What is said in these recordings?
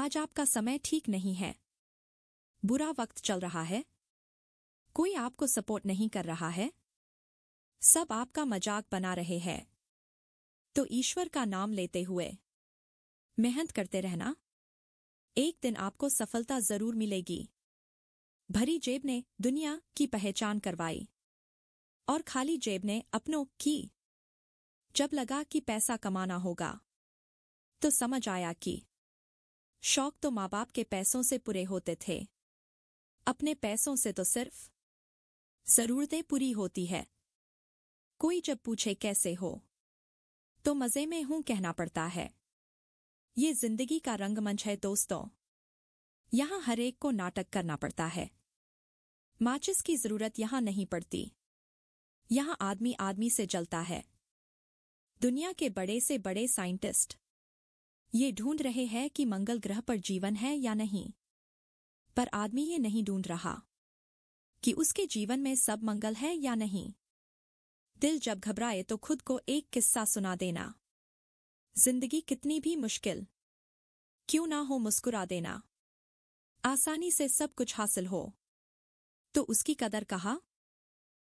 आज आपका समय ठीक नहीं है। बुरा वक्त चल रहा है। कोई आपको सपोर्ट नहीं कर रहा है। सब आपका मजाक बना रहे हैं। तो ईश्वर का नाम लेते हुए मेहनत करते रहना। एक दिन आपको सफलता जरूर मिलेगी। भरी जेब ने दुनिया की पहचान करवाई और खाली जेब ने अपनों की। जब लगा कि पैसा कमाना होगा तो समझ आया कि शौक तो माँ बाप के पैसों से पूरे होते थे, अपने पैसों से तो सिर्फ जरूरतें पूरी होती है। कोई जब पूछे कैसे हो तो मजे में हूं कहना पड़ता है। ये जिंदगी का रंगमंच है दोस्तों, यहां हर एक को नाटक करना पड़ता है। माचिस की जरूरत यहां नहीं पड़ती, यहां आदमी आदमी से जलता है। दुनिया के बड़े से बड़े साइंटिस्ट ये ढूंढ रहे हैं कि मंगल ग्रह पर जीवन है या नहीं, पर आदमी ये नहीं ढूंढ रहा कि उसके जीवन में सब मंगल है या नहीं। दिल जब घबराए तो खुद को एक किस्सा सुना देना। जिंदगी कितनी भी मुश्किल क्यों ना हो मुस्कुरा देना। आसानी से सब कुछ हासिल हो तो उसकी कदर कहा।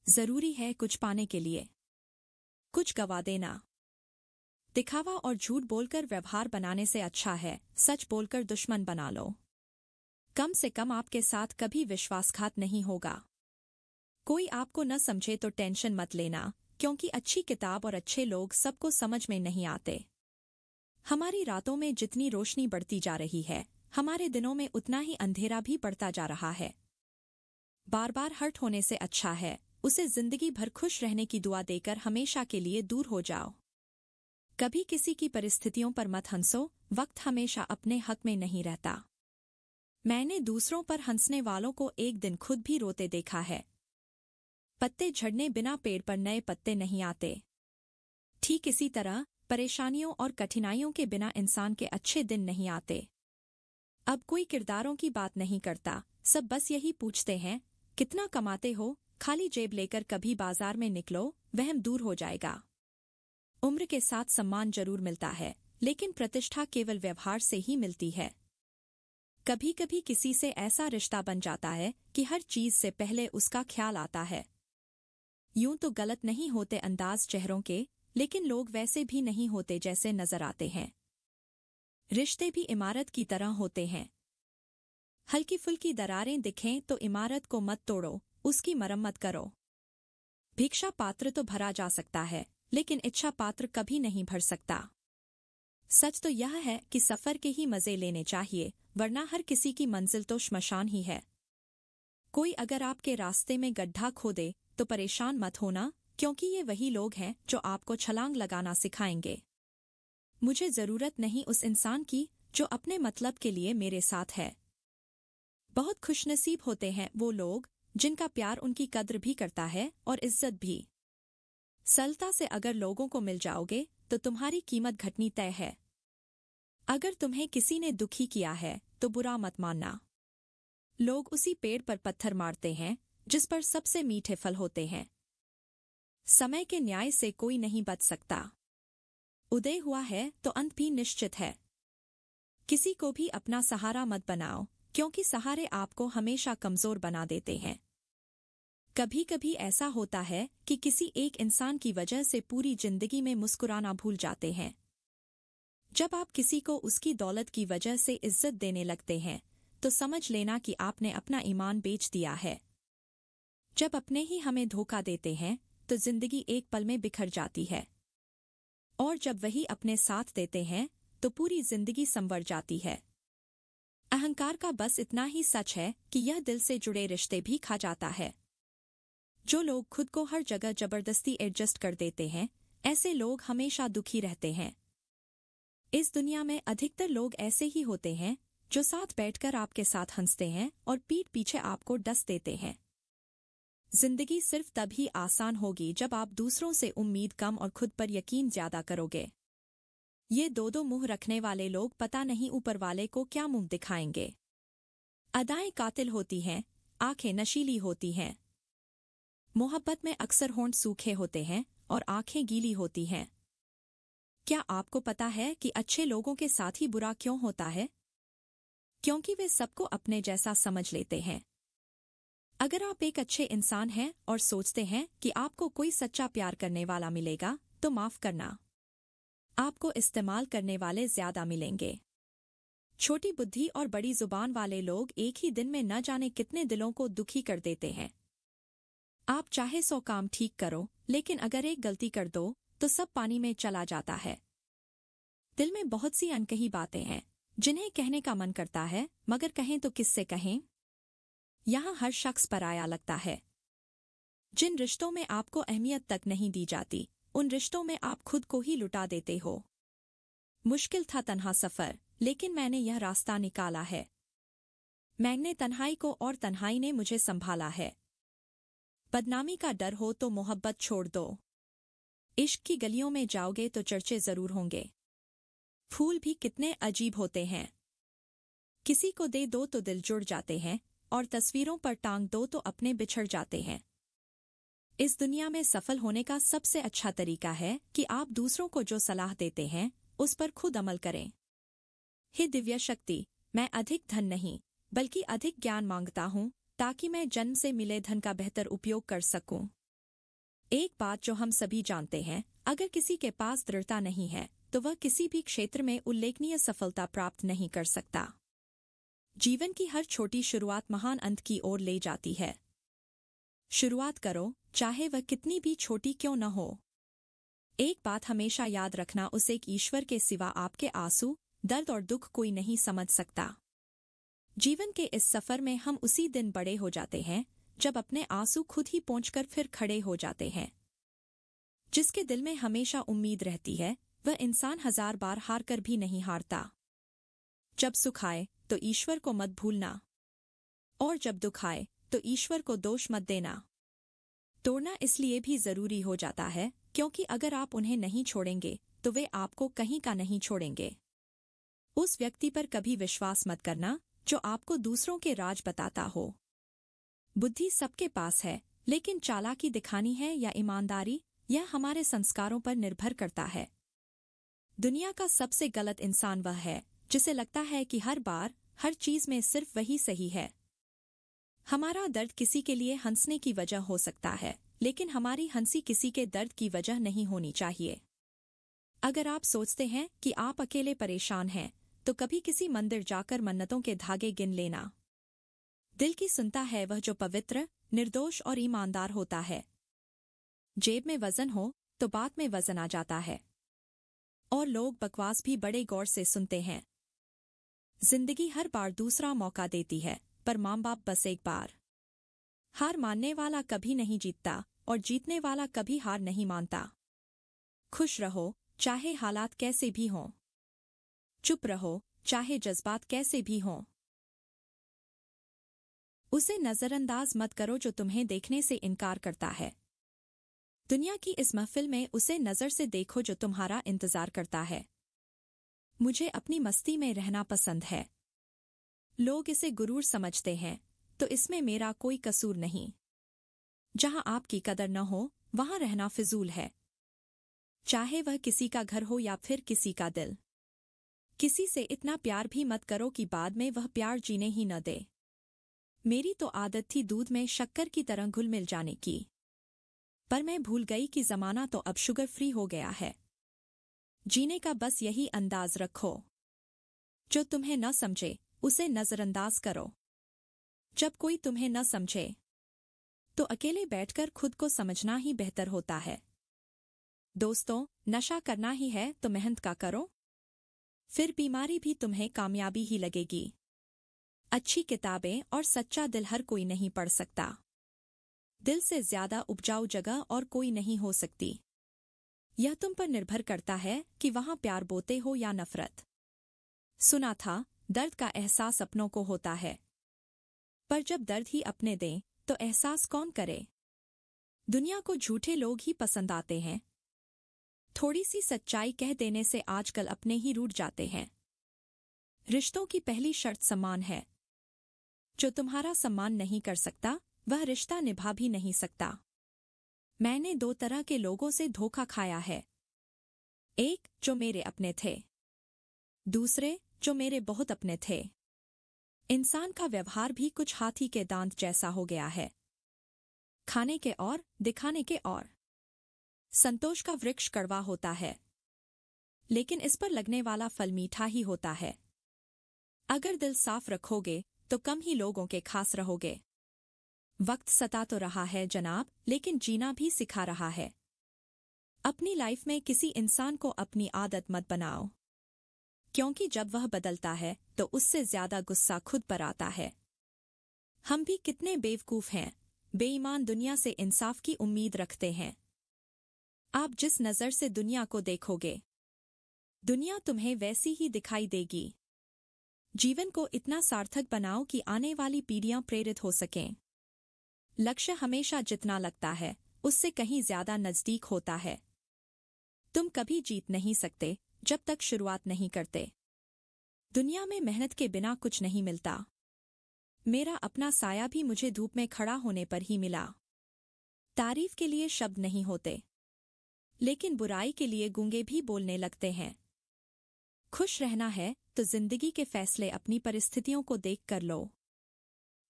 जरूरी है कुछ पाने के लिए कुछ गवा देना। दिखावा और झूठ बोलकर व्यवहार बनाने से अच्छा है सच बोलकर दुश्मन बना लो। कम से कम आपके साथ कभी विश्वासघात नहीं होगा। कोई आपको न समझे तो टेंशन मत लेना, क्योंकि अच्छी किताब और अच्छे लोग सबको समझ में नहीं आते। हमारी रातों में जितनी रोशनी बढ़ती जा रही है, हमारे दिनों में उतना ही अंधेरा भी बढ़ता जा रहा है। बार बार हर्ट होने से अच्छा है उसे जिंदगी भर खुश रहने की दुआ देकर हमेशा के लिए दूर हो जाओ। कभी किसी की परिस्थितियों पर मत हंसो, वक्त हमेशा अपने हक में नहीं रहता। मैंने दूसरों पर हंसने वालों को एक दिन खुद भी रोते देखा है। पत्ते झड़ने बिना पेड़ पर नए पत्ते नहीं आते। ठीक इसी तरह परेशानियों और कठिनाइयों के बिना इंसान के अच्छे दिन नहीं आते। अब कोई किरदारों की बात नहीं करता, सब बस यही पूछते हैं कितना कमाते हो। खाली जेब लेकर कभी बाजार में निकलो, वहम दूर हो जाएगा। उम्र के साथ सम्मान जरूर मिलता है, लेकिन प्रतिष्ठा केवल व्यवहार से ही मिलती है। कभी कभी किसी से ऐसा रिश्ता बन जाता है कि हर चीज से पहले उसका ख्याल आता है। यूं तो गलत नहीं होते अंदाज चेहरों के, लेकिन लोग वैसे भी नहीं होते जैसे नजर आते हैं। रिश्ते भी इमारत की तरह होते हैं। हल्की फुल्की दरारें दिखें तो इमारत को मत तोड़ो, उसकी मरम्मत करो। भिक्षा पात्र तो भरा जा सकता है, लेकिन इच्छा पात्र कभी नहीं भर सकता। सच तो यह है कि सफर के ही मजे लेने चाहिए, वरना हर किसी की मंजिल तो श्मशान ही है। कोई अगर आपके रास्ते में गड्ढा खोदे तो परेशान मत होना, क्योंकि ये वही लोग हैं जो आपको छलांग लगाना सिखाएंगे। मुझे जरूरत नहीं उस इंसान की जो अपने मतलब के लिए मेरे साथ है। बहुत खुशनसीब होते हैं वो लोग जिनका प्यार उनकी कद्र भी करता है और इज्जत भी। सरलता से अगर लोगों को मिल जाओगे तो तुम्हारी कीमत घटनी तय है। अगर तुम्हें किसी ने दुखी किया है तो बुरा मत मानना। लोग उसी पेड़ पर पत्थर मारते हैं जिस पर सबसे मीठे फल होते हैं। समय के न्याय से कोई नहीं बच सकता। उदय हुआ है तो अंत भी निश्चित है। किसी को भी अपना सहारा मत बनाओ, क्योंकि सहारे आपको हमेशा कमजोर बना देते हैं। कभी कभी ऐसा होता है कि किसी एक इंसान की वजह से पूरी जिंदगी में मुस्कुराना भूल जाते हैं। जब आप किसी को उसकी दौलत की वजह से इज्जत देने लगते हैं तो समझ लेना कि आपने अपना ईमान बेच दिया है। जब अपने ही हमें धोखा देते हैं तो जिंदगी एक पल में बिखर जाती है, और जब वही अपने साथ देते हैं तो पूरी जिंदगी संवर जाती है। अहंकार का बस इतना ही सच है कि यह दिल से जुड़े रिश्ते भी खा जाता है। जो लोग खुद को हर जगह जबरदस्ती एडजस्ट कर देते हैं, ऐसे लोग हमेशा दुखी रहते हैं। इस दुनिया में अधिकतर लोग ऐसे ही होते हैं जो साथ बैठकर आपके साथ हंसते हैं और पीठ पीछे आपको डस देते हैं। जिंदगी सिर्फ तभी आसान होगी जब आप दूसरों से उम्मीद कम और खुद पर यकीन ज्यादा करोगे। ये दो मुंह रखने वाले लोग पता नहीं ऊपर वाले को क्या मुंह दिखाएंगे। अदाएं कातिल होती हैं, आंखें नशीली होती हैं। मोहब्बत में अक्सर होंठ सूखे होते हैं और आंखें गीली होती हैं। क्या आपको पता है कि अच्छे लोगों के साथ ही बुरा क्यों होता है? क्योंकि वे सबको अपने जैसा समझ लेते हैं। अगर आप एक अच्छे इंसान हैं और सोचते हैं कि आपको कोई सच्चा प्यार करने वाला मिलेगा, तो माफ करना, आपको इस्तेमाल करने वाले ज्यादा मिलेंगे। छोटी बुद्धि और बड़ी जुबान वाले लोग एक ही दिन में न जाने कितने दिलों को दुखी कर देते हैं। आप चाहे 100 काम ठीक करो, लेकिन अगर एक गलती कर दो तो सब पानी में चला जाता है। दिल में बहुत सी अनकही बातें हैं जिन्हें कहने का मन करता है, मगर कहें तो किससे कहें। यहाँ हर शख्स पराया लगता है। जिन रिश्तों में आपको अहमियत तक नहीं दी जाती, उन रिश्तों में आप खुद को ही लुटा देते हो। मुश्किल था तन्हा सफर, लेकिन मैंने यह रास्ता निकाला है। मैंने तन्हाई को और तन्हाई ने मुझे संभाला है। बदनामी का डर हो तो मोहब्बत छोड़ दो। इश्क की गलियों में जाओगे तो चर्चे जरूर होंगे। फूल भी कितने अजीब होते हैं। किसी को दे दो तो दिल जुड़ जाते हैं, और तस्वीरों पर टांग दो तो अपने बिछड़ जाते हैं। इस दुनिया में सफल होने का सबसे अच्छा तरीका है कि आप दूसरों को जो सलाह देते हैं उस पर खुद अमल करें। हे दिव्य शक्ति, मैं अधिक धन नहीं बल्कि अधिक ज्ञान मांगता हूँ, ताकि मैं जन्म से मिले धन का बेहतर उपयोग कर सकूं। एक बात जो हम सभी जानते हैं, अगर किसी के पास दृढ़ता नहीं है तो वह किसी भी क्षेत्र में उल्लेखनीय सफलता प्राप्त नहीं कर सकता। जीवन की हर छोटी शुरुआत महान अंत की ओर ले जाती है। शुरुआत करो, चाहे वह कितनी भी छोटी क्यों न हो। एक बात हमेशा याद रखना, उसे एक ईश्वर के सिवा आपके आंसू, दर्द और दुख कोई नहीं समझ सकता। जीवन के इस सफर में हम उसी दिन बड़े हो जाते हैं जब अपने आंसू खुद ही पोंछकर फिर खड़े हो जाते हैं। जिसके दिल में हमेशा उम्मीद रहती है, वह इंसान 1000 बार हार कर भी नहीं हारता। जब सुख आए तो ईश्वर को मत भूलना, और जब दुख आए तो ईश्वर को दोष मत देना। तोड़ना इसलिए भी जरूरी हो जाता है क्योंकि अगर आप उन्हें नहीं छोड़ेंगे तो वे आपको कहीं का नहीं छोड़ेंगे। उस व्यक्ति पर कभी विश्वास मत करना जो आपको दूसरों के राज बताता हो। बुद्धि सबके पास है, लेकिन चालाकी दिखानी है या ईमानदारी, यह हमारे संस्कारों पर निर्भर करता है। दुनिया का सबसे गलत इंसान वह है जिसे लगता है कि हर बार हर चीज में सिर्फ वही सही है। हमारा दर्द किसी के लिए हंसने की वजह हो सकता है, लेकिन हमारी हंसी किसी के दर्द की वजह नहीं होनी चाहिए। अगर आप सोचते हैं कि आप अकेले परेशान हैं, तो कभी किसी मंदिर जाकर मन्नतों के धागे गिन लेना। दिल की सुनता है वह जो पवित्र, निर्दोष और ईमानदार होता है। जेब में वजन हो तो बात में वजन आ जाता है, और लोग बकवास भी बड़े गौर से सुनते हैं। जिंदगी हर बार दूसरा मौका देती है, पर माँ बाप बस एक बार। हार मानने वाला कभी नहीं जीतता, और जीतने वाला कभी हार नहीं मानता। खुश रहो, चाहे हालात कैसे भी हों। चुप रहो, चाहे जज्बात कैसे भी हों। उसे नजरअंदाज मत करो जो तुम्हें देखने से इनकार करता है। दुनिया की इस महफिल में उसे नजर से देखो जो तुम्हारा इंतजार करता है। मुझे अपनी मस्ती में रहना पसंद है। लोग इसे गुरूर समझते हैं, तो इसमें मेरा कोई कसूर नहीं। जहां आपकी कदर न हो, वहां रहना फिजूल है। चाहे वह किसी का घर हो या फिर किसी का दिल। किसी से इतना प्यार भी मत करो कि बाद में वह प्यार जीने ही न दे। मेरी तो आदत थी दूध में शक्कर की तरह घुल मिल जाने की, पर मैं भूल गई कि जमाना तो अब शुगर फ्री हो गया है। जीने का बस यही अंदाज रखो। जो तुम्हें न समझे उसे नजरअंदाज करो। जब कोई तुम्हें न समझे तो अकेले बैठकर खुद को समझना ही बेहतर होता है। दोस्तों, नशा करना ही है तो मेहनत का करो, फिर बीमारी भी तुम्हें कामयाबी ही लगेगी। अच्छी किताबें और सच्चा दिल हर कोई नहीं पढ़ सकता। दिल से ज्यादा उपजाऊ जगह और कोई नहीं हो सकती। यह तुम पर निर्भर करता है कि वहां प्यार बोते हो या नफरत। सुना था, दर्द का एहसास अपनों को होता है, पर जब दर्द ही अपने दें तो एहसास कौन करे। दुनिया को झूठे लोग ही पसंद आते हैं। थोड़ी सी सच्चाई कह देने से आजकल अपने ही रूठ जाते हैं। रिश्तों की पहली शर्त सम्मान है। जो तुम्हारा सम्मान नहीं कर सकता, वह रिश्ता निभा भी नहीं सकता। मैंने 2 तरह के लोगों से धोखा खाया है। एक जो मेरे अपने थे, दूसरे जो मेरे बहुत अपने थे। इंसान का व्यवहार भी कुछ हाथी के दांत जैसा हो गया है, खाने के और दिखाने के और। संतोष का वृक्ष कड़वा होता है, लेकिन इस पर लगने वाला फल मीठा ही होता है। अगर दिल साफ रखोगे तो कम ही लोगों के खास रहोगे। वक्त सता तो रहा है जनाब, लेकिन जीना भी सिखा रहा है। अपनी लाइफ में किसी इंसान को अपनी आदत मत बनाओ, क्योंकि जब वह बदलता है तो उससे ज्यादा गुस्सा खुद पर आता है। हम भी कितने बेवकूफ हैं, बेईमान दुनिया से इंसाफ की उम्मीद रखते हैं। आप जिस नजर से दुनिया को देखोगे, दुनिया तुम्हें वैसी ही दिखाई देगी। जीवन को इतना सार्थक बनाओ कि आने वाली पीढ़ियां प्रेरित हो सकें। लक्ष्य हमेशा जितना लगता है उससे कहीं ज्यादा नजदीक होता है। तुम कभी जीत नहीं सकते जब तक शुरुआत नहीं करते। दुनिया में मेहनत के बिना कुछ नहीं मिलता। मेरा अपना साया भी मुझे धूप में खड़ा होने पर ही मिला। तारीफ के लिए शब्द नहीं होते, लेकिन बुराई के लिए गूंगे भी बोलने लगते हैं। खुश रहना है तो जिंदगी के फैसले अपनी परिस्थितियों को देखकर लो।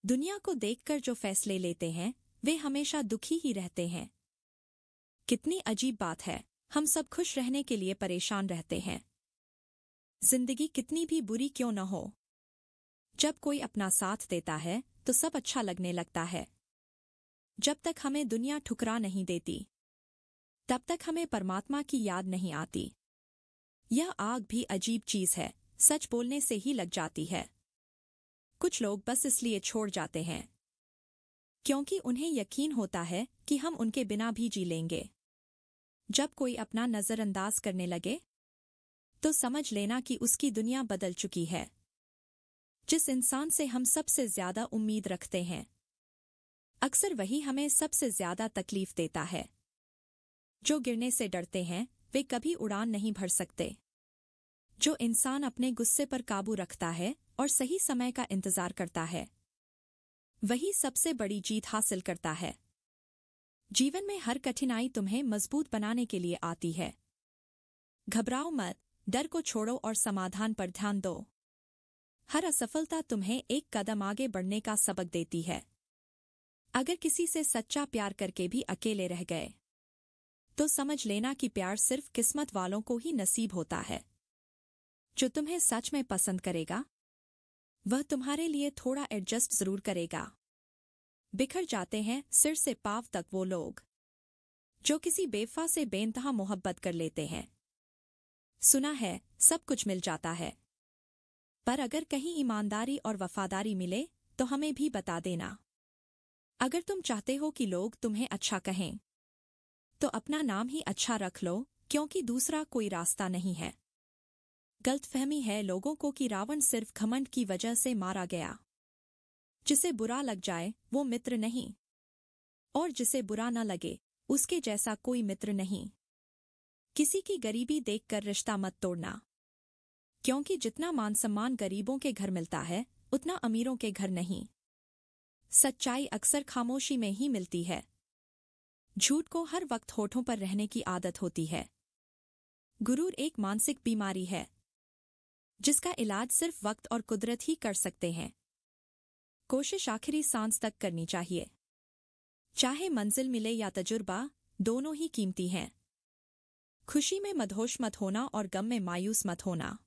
दुनिया को देखकर जो फैसले लेते हैं वे हमेशा दुखी ही रहते हैं। कितनी अजीब बात है, हम सब खुश रहने के लिए परेशान रहते हैं। जिंदगी कितनी भी बुरी क्यों न हो, जब कोई अपना साथ देता है तो सब अच्छा लगने लगता है। जब तक हमें दुनिया ठुकरा नहीं देती, तब तक हमें परमात्मा की याद नहीं आती। यह आग भी अजीब चीज है, सच बोलने से ही लग जाती है। कुछ लोग बस इसलिए छोड़ जाते हैं क्योंकि उन्हें यकीन होता है कि हम उनके बिना भी जी लेंगे। जब कोई अपना नजरअंदाज करने लगे तो समझ लेना कि उसकी दुनिया बदल चुकी है। जिस इंसान से हम सबसे ज्यादा उम्मीद रखते हैं, अक्सर वही हमें सबसे ज्यादा तकलीफ देता है। जो गिरने से डरते हैं वे कभी उड़ान नहीं भर सकते। जो इंसान अपने गुस्से पर काबू रखता है और सही समय का इंतजार करता है, वही सबसे बड़ी जीत हासिल करता है। जीवन में हर कठिनाई तुम्हें मजबूत बनाने के लिए आती है। घबराओ मत, डर को छोड़ो और समाधान पर ध्यान दो। हर असफलता तुम्हें एक कदम आगे बढ़ने का सबक देती है। अगर किसी से सच्चा प्यार करके भी अकेले रह गए तो समझ लेना कि प्यार सिर्फ किस्मत वालों को ही नसीब होता है। जो तुम्हें सच में पसंद करेगा वह तुम्हारे लिए थोड़ा एडजस्ट जरूर करेगा। बिखर जाते हैं सिर से पांव तक वो लोग जो किसी बेवफा से बेइंतहा मोहब्बत कर लेते हैं। सुना है सब कुछ मिल जाता है, पर अगर कहीं ईमानदारी और वफादारी मिले तो हमें भी बता देना। अगर तुम चाहते हो कि लोग तुम्हें अच्छा कहें तो अपना नाम ही अच्छा रख लो, क्योंकि दूसरा कोई रास्ता नहीं है। गलतफहमी है लोगों को कि रावण सिर्फ घमंड की वजह से मारा गया। जिसे बुरा लग जाए वो मित्र नहीं, और जिसे बुरा न लगे उसके जैसा कोई मित्र नहीं। किसी की गरीबी देखकर रिश्ता मत तोड़ना, क्योंकि जितना मान सम्मान गरीबों के घर मिलता है उतना अमीरों के घर नहीं। सच्चाई अक्सर खामोशी में ही मिलती है। झूठ को हर वक्त होठों पर रहने की आदत होती है। गुरूर एक मानसिक बीमारी है जिसका इलाज सिर्फ वक्त और कुदरत ही कर सकते हैं। कोशिश आखिरी सांस तक करनी चाहिए। चाहे मंजिल मिले या तजुर्बा, दोनों ही कीमती हैं। खुशी में मदहोश मत होना और गम में मायूस मत होना।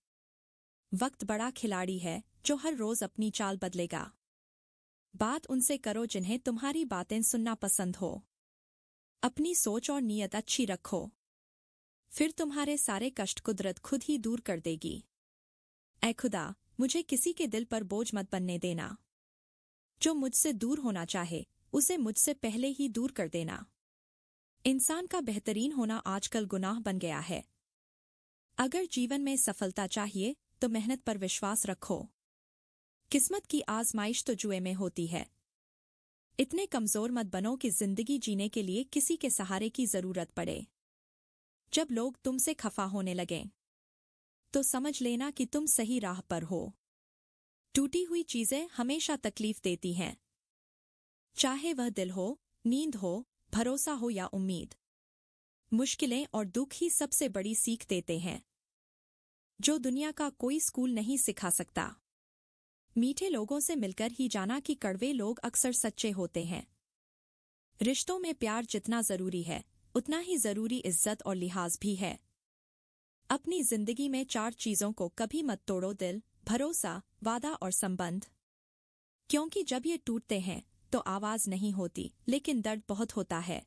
वक्त बड़ा खिलाड़ी है जो हर रोज अपनी चाल बदलेगा। बात उनसे करो जिन्हें तुम्हारी बातें सुनना पसंद हो। अपनी सोच और नीयत अच्छी रखो, फिर तुम्हारे सारे कष्ट कुदरत खुद ही दूर कर देगी। ऐ खुदा, मुझे किसी के दिल पर बोझ मत बनने देना। जो मुझसे दूर होना चाहे उसे मुझसे पहले ही दूर कर देना। इंसान का बेहतरीन होना आजकल गुनाह बन गया है। अगर जीवन में सफलता चाहिए तो मेहनत पर विश्वास रखो। किस्मत की आजमाइश तो जुए में होती है। इतने कमजोर मत बनो कि जिंदगी जीने के लिए किसी के सहारे की जरूरत पड़े। जब लोग तुमसे खफा होने लगें तो समझ लेना कि तुम सही राह पर हो। टूटी हुई चीजें हमेशा तकलीफ देती हैं, चाहे वह दिल हो, नींद हो, भरोसा हो या उम्मीद। मुश्किलें और दुख ही सबसे बड़ी सीख देते हैं, जो दुनिया का कोई स्कूल नहीं सिखा सकता। मीठे लोगों से मिलकर ही जाना कि कड़वे लोग अक्सर सच्चे होते हैं। रिश्तों में प्यार जितना जरूरी है उतना ही जरूरी इज्जत और लिहाज भी है। अपनी जिंदगी में 4 चीजों को कभी मत तोड़ो, दिल, भरोसा, वादा और संबंध। क्योंकि जब ये टूटते हैं तो आवाज नहीं होती, लेकिन दर्द बहुत होता है।